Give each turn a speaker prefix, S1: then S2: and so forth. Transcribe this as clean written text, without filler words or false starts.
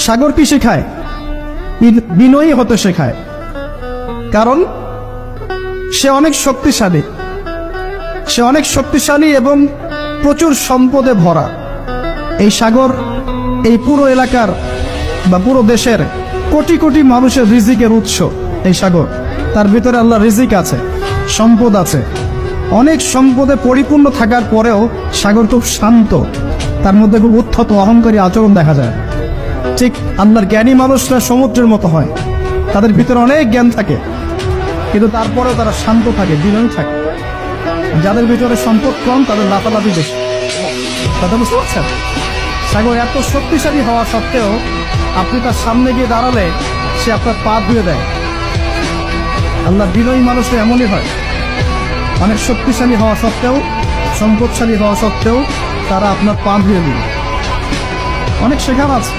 S1: সাগর কি শেখায়? বিনয়ী হতে শেখায়। কারণ সে অনেক শক্তিশালী এবং প্রচুর সম্পদে ভরা। এই সাগর এই পুরো এলাকার বা পুরো দেশের কোটি কোটি মানুষের রিজিকের উৎস। এই সাগর, তার ভিতরে আল্লাহ রিজিক আছে, সম্পদ আছে। অনেক সম্পদে পরিপূর্ণ থাকার পরেও সাগর খুব শান্ত, তার মধ্যে খুব উদ্ধত অহংকারী আচরণ দেখা যায়। ঠিক আল্লাহর জ্ঞানী মানুষরা সমুদ্রের মতো হয়, তাদের ভিতরে অনেক জ্ঞান থাকে, কিন্তু তারপরেও তারা শান্ত থাকে, বিনয়ী থাকে। যাদের ভিতরে সম্পদ কম তাদের লাফালাফি বেশি। কথা বুঝতে পারছেন? সাগর এত শক্তিশালী হওয়া সত্ত্বেও আপনি তার সামনে গিয়ে দাঁড়ালে সে আপনার পা ধুয়ে দেয়। আল্লাহ বিনয়ী মানুষরা এমনই হয়, অনেক শক্তিশালী হওয়া সত্ত্বেও, সম্পদশালী হওয়া সত্ত্বেও তারা আপনার পা ধুয়ে দিবে। অনেক শেখার আছে।